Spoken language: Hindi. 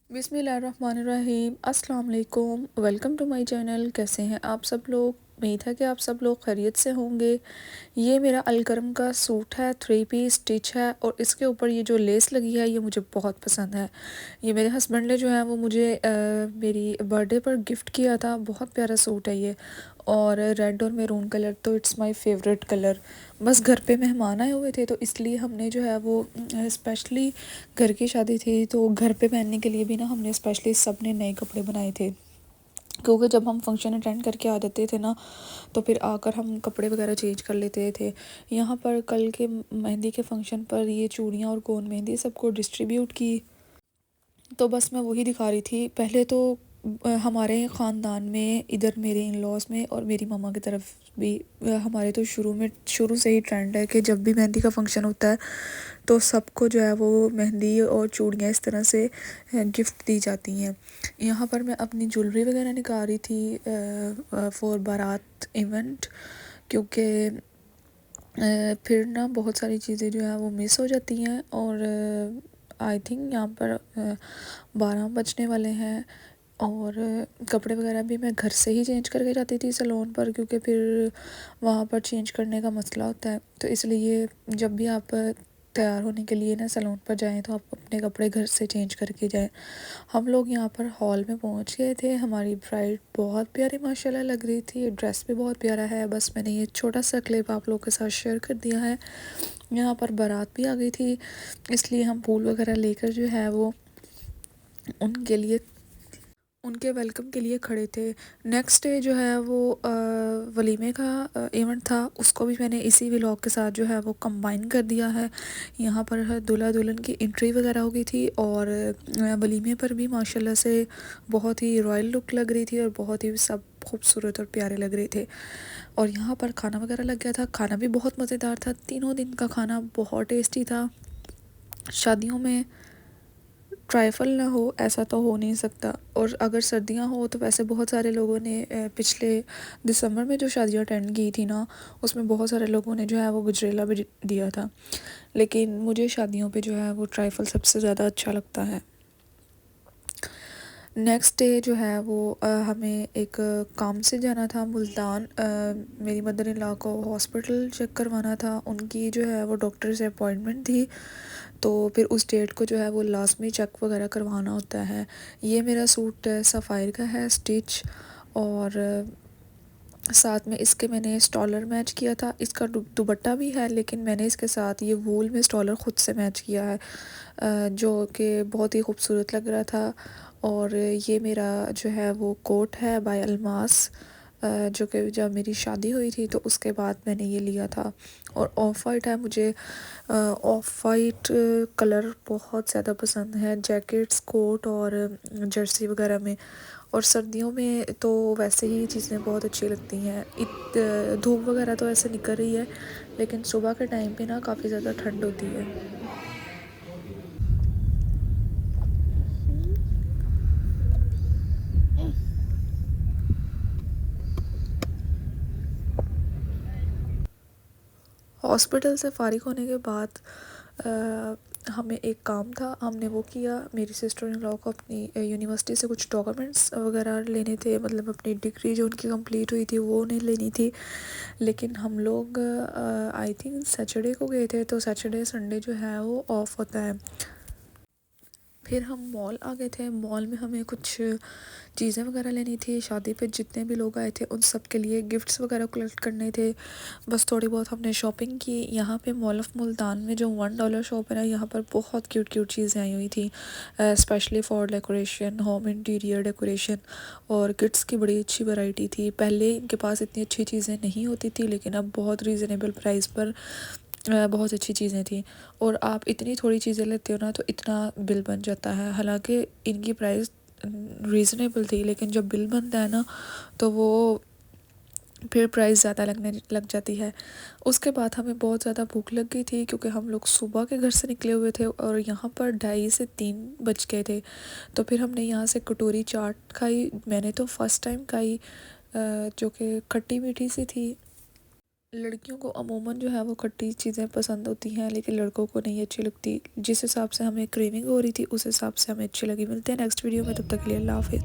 बिस्मिल्लाहिर्रहमानिर्रहीम अस्सलाम वालेकुम। Welcome to my channel. कैसे हैं आप सब लोग? उम्मीद है कि आप सब लोग खैरियत से होंगे। ये मेरा अलकरम का सूट है, थ्री पीस स्टिच है और इसके ऊपर ये जो लेस लगी है ये मुझे बहुत पसंद है। ये मेरे हस्बैंड ने जो है वो मुझे मेरी बर्थडे पर गिफ्ट किया था। बहुत प्यारा सूट है ये, और रेड और मैरून कलर तो इट्स माय फेवरेट कलर। बस घर पे मेहमान आए हुए थे तो इसलिए हमने जो है वो स्पेशली, घर की शादी थी तो घर पे पहनने के लिए भी ना हमने स्पेशली सब ने नए कपड़े बनाए थे। क्योंकि जब हम फंक्शन अटेंड करके आ जाते थे ना तो फिर आकर हम कपड़े वगैरह चेंज कर लेते थे। यहाँ पर कल के मेहंदी के फंक्शन पर ये चूड़ियाँ और गोंद मेहंदी सबको डिस्ट्रीब्यूट की, तो बस मैं वही दिखा रही थी। पहले तो हमारे ख़ानदान में, इधर मेरे इन लॉज में और मेरी मम्मा की तरफ भी, हमारे तो शुरू से ही ट्रेंड है कि जब भी मेहंदी का फंक्शन होता है तो सबको जो है वो मेहंदी और चूड़ियाँ इस तरह से गिफ्ट दी जाती हैं। यहाँ पर मैं अपनी ज्वेलरी वगैरह निकाल रही थी फॉर बारात इवेंट, क्योंकि फिर ना बहुत सारी चीज़ें जो है वो मिस हो जाती हैं। और आई थिंक यहाँ पर 12 बजने वाले हैं। और कपड़े वगैरह भी मैं घर से ही चेंज करके जाती थी सैलून पर, क्योंकि फिर वहाँ पर चेंज करने का मसला होता है। तो इसलिए जब भी आप तैयार होने के लिए ना सैलून पर जाएं तो आप अपने कपड़े घर से चेंज करके जाएं। हम लोग यहाँ पर हॉल में पहुँच गए थे। हमारी ब्राइड बहुत प्यारी माशाल्लाह लग रही थी, ड्रेस भी बहुत प्यारा है। बस मैंने ये छोटा सा क्लिप आप लोगों के साथ शेयर कर दिया है। यहाँ पर बारात भी आ गई थी, इसलिए हम फूल वगैरह लेकर जो है वो उनके लिए, उनके वेलकम के लिए खड़े थे। नेक्स्ट डे जो है वो वलीमे का इवेंट था, उसको भी मैंने इसी व्लॉग के साथ जो है वो कंबाइन कर दिया है। यहाँ पर दूल्हा दुल्हन की एंट्री वगैरह हो गई थी और वलीमे पर भी माशाल्लाह से बहुत ही रॉयल लुक लग रही थी और बहुत ही सब खूबसूरत और प्यारे लग रहे थे। और यहाँ पर खाना वगैरह लग गया था। खाना भी बहुत मज़ेदार था, तीनों दिन का खाना बहुत टेस्टी था। शादियों में ट्राइफल ना हो ऐसा तो हो नहीं सकता। और अगर सर्दियां हो तो वैसे बहुत सारे लोगों ने पिछले दिसंबर में जो शादियां अटेंड की थी ना, उसमें बहुत सारे लोगों ने जो है वो गजरेला भी दिया था। लेकिन मुझे शादियों पे जो है वो ट्राइफल सबसे ज़्यादा अच्छा लगता है। नेक्स्ट डे जो है वो हमें एक काम से जाना था मुल्तान। मेरी मदर इन लॉ को हॉस्पिटल चेक करवाना था, उनकी जो है वो डॉक्टर से अपॉइंटमेंट थी। तो फिर उस डेट को जो है वो लाजमी चेक वगैरह करवाना होता है। ये मेरा सूट सफ़ायर का है स्टिच, और साथ में इसके मैंने स्टॉलर मैच किया था। इसका दुपट्टा भी है, लेकिन मैंने इसके साथ ये वूल में स्टॉलर ख़ुद से मैच किया है, जो कि बहुत ही खूबसूरत लग रहा था। और ये मेरा जो है वो कोट है बाय अलमास, जो कि जब मेरी शादी हुई थी तो उसके बाद मैंने ये लिया था। और ऑफ वाइट है, मुझे ऑफ वाइट कलर बहुत ज़्यादा पसंद है जैकेट्स, कोट और जर्सी वगैरह में। और सर्दियों में तो वैसे ही चीज़ें बहुत अच्छी लगती हैं। धूप वगैरह तो ऐसे निकल रही है, लेकिन सुबह के टाइम पे ना काफ़ी ज़्यादा ठंड होती है। हॉस्पिटल से फ़ारिग होने के बाद हमें एक काम था, हमने वो किया। मेरी सिस्टर इन लॉ को अपनी यूनिवर्सिटी से कुछ डॉक्यूमेंट्स वगैरह लेने थे, मतलब अपनी डिग्री जो उनकी कंप्लीट हुई थी वो उन्हें लेनी थी। लेकिन हम लोग आई थिंक सैटरडे को गए थे, तो सैटरडे संडे जो है वो ऑफ होता है। फिर हम मॉल आ गए थे। मॉल में हमें कुछ चीज़ें वगैरह लेनी थी, शादी पे जितने भी लोग आए थे उन सब के लिए गिफ्ट्स वगैरह कलेक्ट करने थे। बस थोड़ी बहुत हमने शॉपिंग की। यहाँ पे मॉल ऑफ मुल्तान में जो $1 शॉप है ना, यहाँ पर बहुत क्यूट क्यूट चीज़ें आई हुई थी, specially for decoration, home interior decoration. और किड्स की बड़ी अच्छी वैरायटी थी। पहले इनके पास इतनी अच्छी चीज़ें नहीं होती थी, लेकिन अब बहुत रीज़नेबल प्राइस पर बहुत अच्छी चीज़ें थी। और आप इतनी थोड़ी चीज़ें लेते हो ना तो इतना बिल बन जाता है। हालांकि इनकी प्राइस रीज़नेबल थी, लेकिन जब बिल बनता है ना तो वो फिर प्राइस ज़्यादा लगने लग जाती है। उसके बाद हमें बहुत ज़्यादा भूख लग गई थी, क्योंकि हम लोग सुबह के घर से निकले हुए थे और यहाँ पर 2:30 से 3 बज गए थे। तो फिर हमने यहाँ से कटोरी चाट खाई। मैंने तो फ़र्स्ट टाइम खाई, जो कि खट्टी मीठी सी थी। लड़कियों को अमूमन जो है वो खट्टी चीज़ें पसंद होती हैं, लेकिन लड़कों को नहीं अच्छी लगती। जिस हिसाब से हमें क्रेविंग हो रही थी उस हिसाब से हमें अच्छी लगी। मिलते हैं नेक्स्ट वीडियो में, तब तक के लिए अल्लाह हाफ़िज़।